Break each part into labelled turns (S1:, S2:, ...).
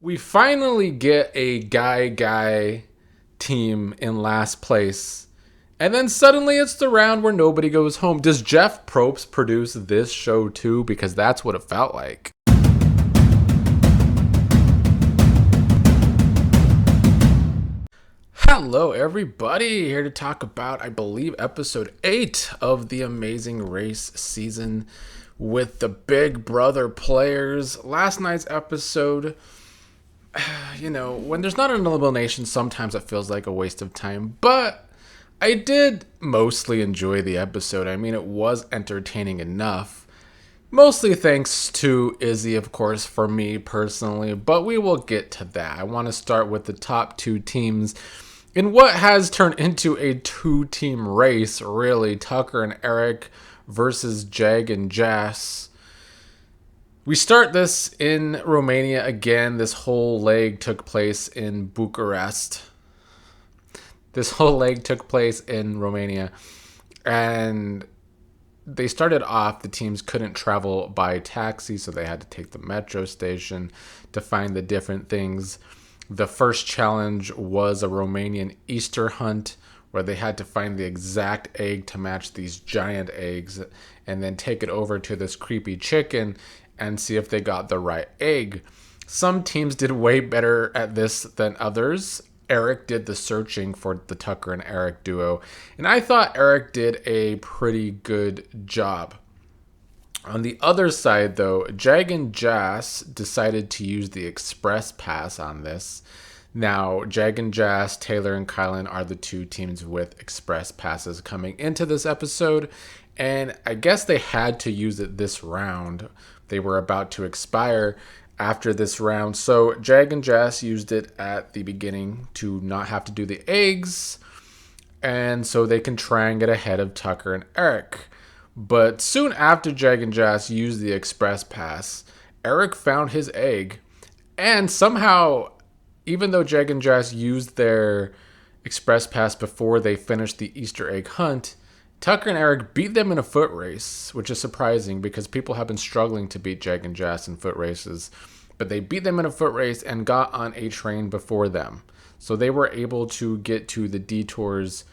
S1: We finally get a guy team in last place. And then suddenly it's the round where nobody goes home. Does Jeff Probst produce this show too? Because that's what it felt like. Hello, everybody. Here to talk about, I believe, episode 8 of the Amazing Race season with the Big Brother players. Last night's episode, when there's not an elimination, sometimes it feels like a waste of time. But I did mostly enjoy the episode. I mean, it was entertaining enough. Mostly thanks to Izzy, of course, for me personally. But we will get to that. I want to start with the top two teams in what has turned into a two-team race, really. Tucker and Eric versus Jag and Jess. We start this in Romania again. This whole leg took place in Bucharest. This whole leg took place in Romania. And they started off, the teams couldn't travel by taxi, so they had to take the metro station to find the different things. The first challenge was a Romanian Easter hunt where they had to find the exact egg to match these giant eggs and then take it over to this creepy chicken and see if they got the right egg. Some teams did way better at this than others. Eric did the searching for the Tucker and Eric duo, and I thought Eric did a pretty good job. On the other side, though, Jag and Jess decided to use the express pass on this. Now, Jag and Jess, Taylor and Kyland are the two teams with express passes coming into this episode, and I guess they had to use it this round. They were about to expire after this round, so Jag and Jess used it at the beginning to not have to do the eggs, and so they can try and get ahead of Tucker and Eric. But soon after Jag and Jess used the express pass, Eric found his egg. And somehow, even though Jag and Jess used their express pass before they finished the Easter egg hunt, Tucker and Eric beat them in a foot race, which is surprising because people have been struggling to beat Jag and Jess in foot races. But they beat them in a foot race and got on a train before them. So they were able to get to the Detours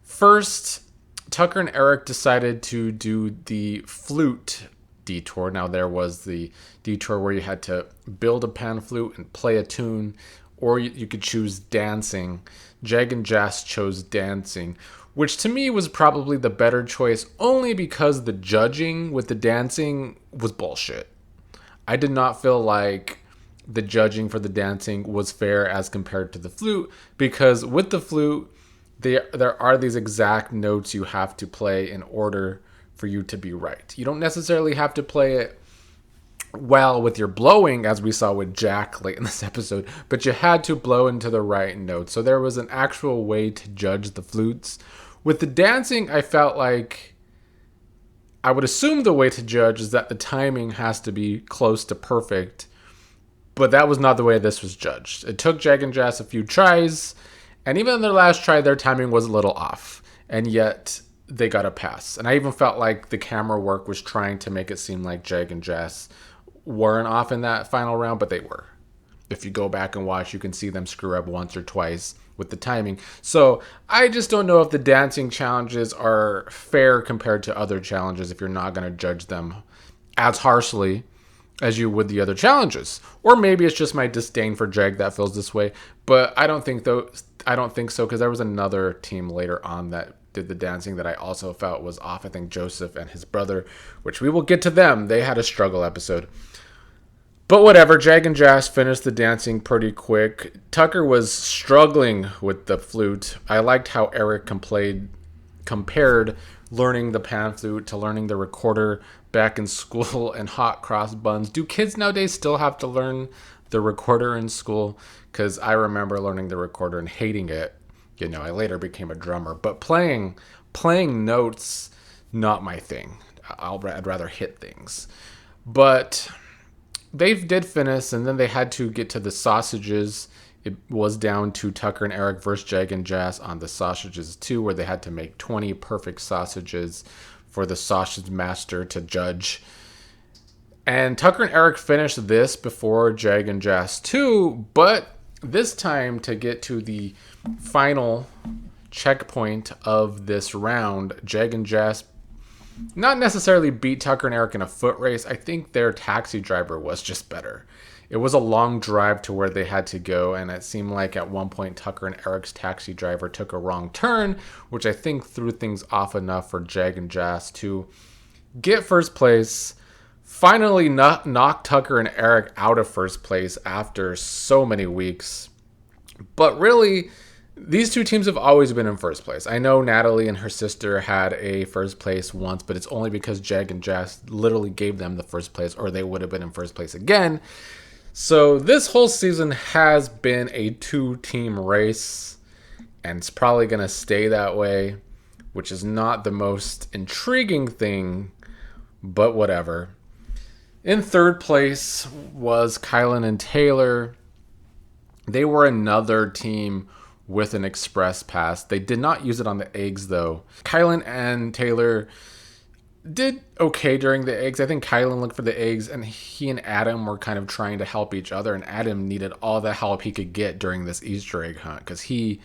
S1: first. Tucker and Eric decided to do the flute detour. Now, there was the detour where you had to build a pan flute and play a tune, or you could choose dancing. Jag and Jess chose dancing, which to me was probably the better choice, only because the judging with the dancing was bullshit. I did not feel like the judging for the dancing was fair as compared to the flute, because with the flute, there are these exact notes you have to play in order for you to be right. You don't necessarily have to play it well with your blowing, as we saw with Jack late in this episode, but you had to blow into the right note. So there was an actual way to judge the flutes. With the dancing, I felt like I would assume the way to judge is that the timing has to be close to perfect, but that was not the way this was judged. It took Jag and Jess a few tries, and even in their last try, their timing was a little off, and yet they got a pass. And I even felt like the camera work was trying to make it seem like Jag and Jess weren't off in that final round, but they were. If you go back and watch, you can see them screw up once or twice with the timing. So I just don't know if the dancing challenges are fair compared to other challenges if you're not going to judge them as harshly as you would the other challenges. Or maybe it's just my disdain for Jag that feels this way. But I don't think so, because there was another team later on that did the dancing that I also felt was off. I think Joseph and his brother, which we will get to them. They had a struggle episode. But whatever, Jag and Jess finished the dancing pretty quick. Tucker was struggling with the flute. I liked how Eric compared learning the pan flute to learning the recorder back in school and hot cross buns. Do kids nowadays still have to learn the recorder in school? Because I remember learning the recorder and hating it. I later became a drummer. But playing notes, not my thing. I'd rather hit things. But they did finish, and then they had to get to the sausages. It was down to Tucker and Eric versus Jag and Jess on the sausages too, where they had to make 20 perfect sausages for the sausage master to judge. And Tucker and Eric finished this before Jag and Jazz too, but this time to get to the final checkpoint of this round, Jag and Jazz not necessarily beat Tucker and Eric in a foot race. I think their taxi driver was just better. It was a long drive to where they had to go, and it seemed like at one point Tucker and Eric's taxi driver took a wrong turn, which I think threw things off enough for Jag and Jazz to get first place, finally knock Tucker and Eric out of first place after so many weeks. But really, these two teams have always been in first place. I know Natalie and her sister had a first place once, but it's only because Jag and Jazz literally gave them the first place, or they would have been in first place again. So this whole season has been a two-team race, and it's probably going to stay that way, which is not the most intriguing thing, but whatever. In third place was Kyland and Taylor. They were another team with an express pass. They did not use it on the eggs, though. Kyland and Taylor did okay during the eggs. I think Kyland looked for the eggs, and he and Adam were kind of trying to help each other, and Adam needed all the help he could get during this Easter egg hunt because he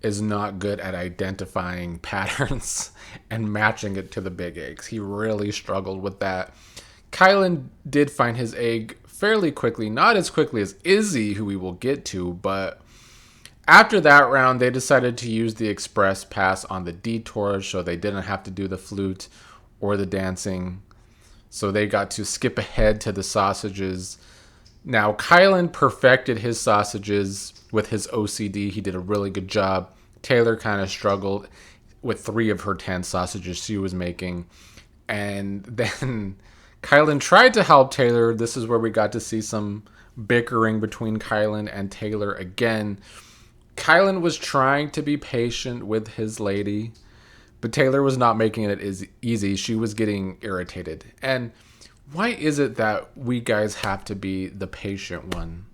S1: is not good at identifying patterns and matching it to the big eggs. He really struggled with that. Kyland did find his egg fairly quickly, not as quickly as Izzy, who we will get to, but after that round, they decided to use the express pass on the Detours, so they didn't have to do the flute or the dancing. So they got to skip ahead to the sausages. Now, Kyland perfected his sausages with his OCD. He did a really good job. Taylor kind of struggled with 3 of her 10 sausages she was making. And then Kyland tried to help Taylor. This is where we got to see some bickering between Kyland and Taylor again. Kyland was trying to be patient with his lady, but Taylor was not making it as easy. She was getting irritated. And why is it that we guys have to be the patient one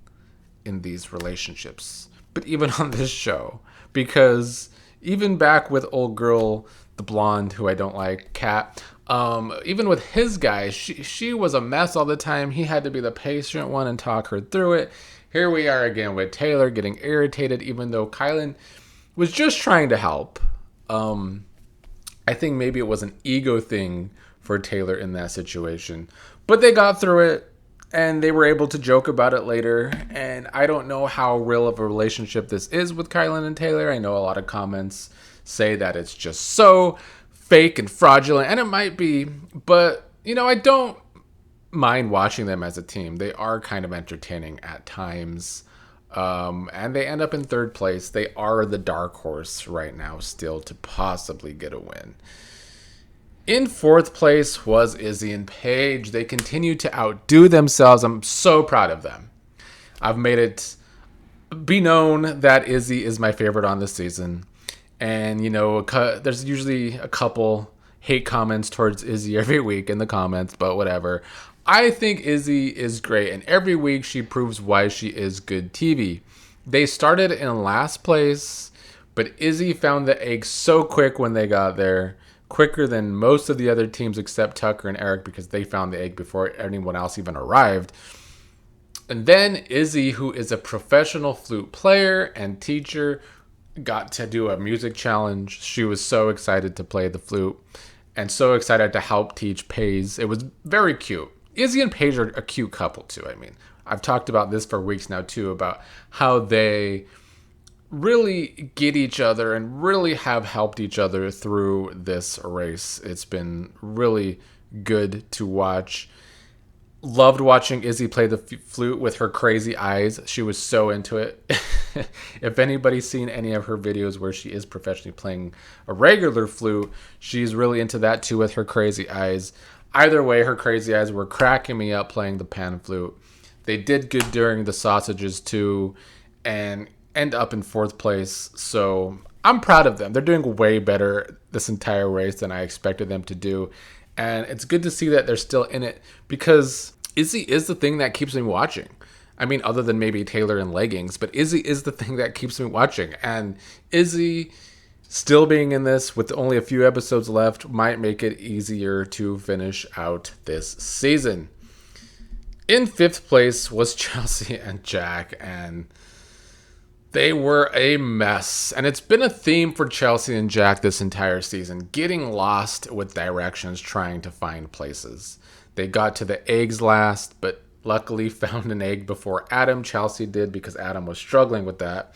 S1: in these relationships? But even on this show, because even back with old girl, the blonde, who I don't like, Kat, even with his guy, she was a mess all the time. He had to be the patient one and talk her through it. Here we are again with Taylor getting irritated, even though Kyland was just trying to help. I think maybe it was an ego thing for Taylor in that situation. But they got through it, and they were able to joke about it later. And I don't know how real of a relationship this is with Kyland and Taylor. I know a lot of comments say that it's just so fake and fraudulent, and it might be. But, I don't mind watching them as a team. They are kind of entertaining at times. And they end up in third place. They are the dark horse right now still to possibly get a win. In fourth place was Izzy and Paige. They continue to outdo themselves. I'm so proud of them. I've made it be known that Izzy is my favorite on this season. And, there's usually a couple hate comments towards Izzy every week in the comments, but whatever. I think Izzy is great, and every week she proves why she is good TV. They started in last place, but Izzy found the egg so quick when they got there, quicker than most of the other teams except Tucker and Eric, because they found the egg before anyone else even arrived. And then Izzy, who is a professional flute player and teacher, got to do a music challenge. She was so excited to play the flute and so excited to help teach Paige. It was very cute. Izzy and Paige are a cute couple too. I mean, I've talked about this for weeks now too, about how they really get each other and really have helped each other through this race. It's been really good to watch. Loved watching Izzy play the flute with her crazy eyes. She was so into it. If anybody's seen any of her videos where she is professionally playing a regular flute, she's really into that too with her crazy eyes. Either way, her crazy eyes were cracking me up playing the pan flute. They did good during the sausages too and end up in fourth place. So I'm proud of them. They're doing way better this entire race than I expected them to do. And it's good to see that they're still in it because Izzy is the thing that keeps me watching. I mean, other than maybe Taylor and leggings, but Izzy is the thing that keeps me watching. And Izzy still being in this with only a few episodes left might make it easier to finish out this season. In fifth place was Chelsie and Jack, and they were a mess. And it's been a theme for Chelsie and Jack this entire season, getting lost with directions, trying to find places. They got to the eggs last, but luckily found an egg before Adam. Chelsie did because Adam was struggling with that.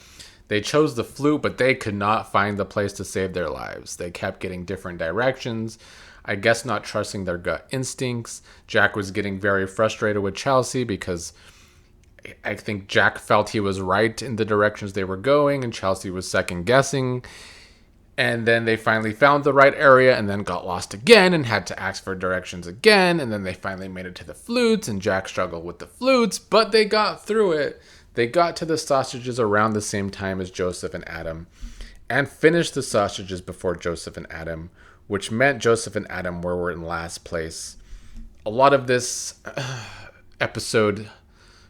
S1: They chose the flute, but they could not find the place to save their lives. They kept getting different directions. I guess not trusting their gut instincts. Jack was getting very frustrated with Chelsie because I think Jack felt he was right in the directions they were going, and Chelsie was second guessing. And then they finally found the right area and then got lost again and had to ask for directions again. And then they finally made it to the flutes, and Jack struggled with the flutes, but they got through it. They got to the sausages around the same time as Joseph and Adam and finished the sausages before Joseph and Adam, which meant Joseph and Adam were in last place. A lot of this episode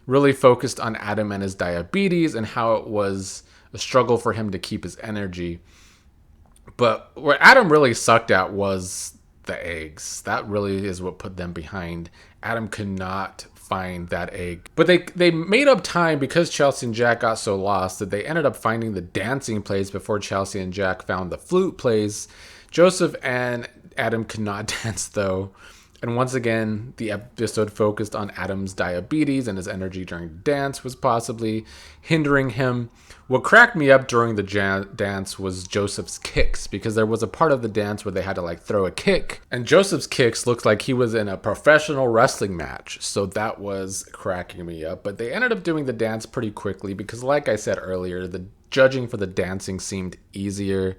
S1: really focused on Adam and his diabetes and how it was a struggle for him to keep his energy. But where Adam really sucked at was the eggs. That really is what put them behind. Adam could not find that egg. But they made up time because Chelsie and Jack got so lost that they ended up finding the dancing place before Chelsie and Jack found the flute place. Joseph and Adam could not dance though. And once again, the episode focused on Adam's diabetes, and his energy during the dance was possibly hindering him. What cracked me up during the dance was Joseph's kicks, because there was a part of the dance where they had to throw a kick, and Joseph's kicks looked like he was in a professional wrestling match. So that was cracking me up. But they ended up doing the dance pretty quickly because, like I said earlier, the judging for the dancing seemed easier.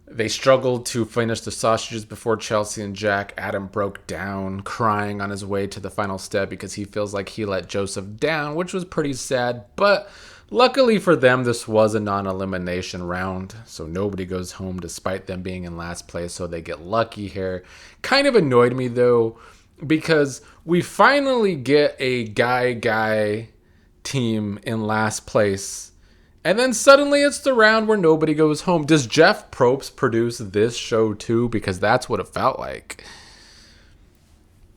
S1: They struggled to finish the sausages before Chelsie and Jack. Adam broke down, crying on his way to the final step because he feels like he let Joseph down, which was pretty sad. But luckily for them, this was a non-elimination round, so nobody goes home despite them being in last place, so they get lucky here. Kind of annoyed me, though, because we finally get a guy team in last place. And then suddenly it's the round where nobody goes home. Does Jeff Probst produce this show too? Because that's what it felt like.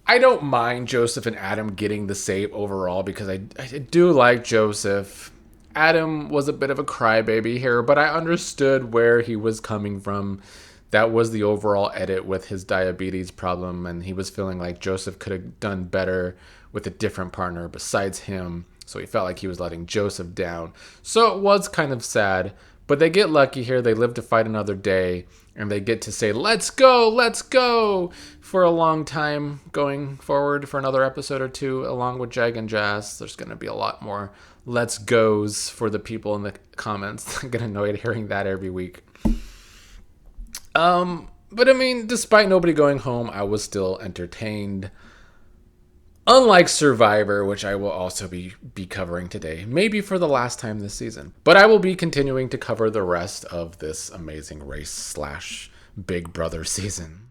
S1: I don't mind Joseph and Adam getting the save overall because I do like Joseph. Adam was a bit of a crybaby here, but I understood where he was coming from. That was the overall edit with his diabetes problem, and he was feeling like Joseph could have done better with a different partner besides him. So he felt like he was letting Joseph down. So it was kind of sad. But they get lucky here. They live to fight another day. And they get to say, let's go, for a long time going forward for another episode or two, along with Jag and Jazz. There's going to be a lot more let's goes for the people in the comments. I'm getting annoyed hearing that every week. But I mean, despite nobody going home, I was still entertained. Unlike Survivor, which I will also be covering today, maybe for the last time this season. But I will be continuing to cover the rest of this amazing race / Big Brother season.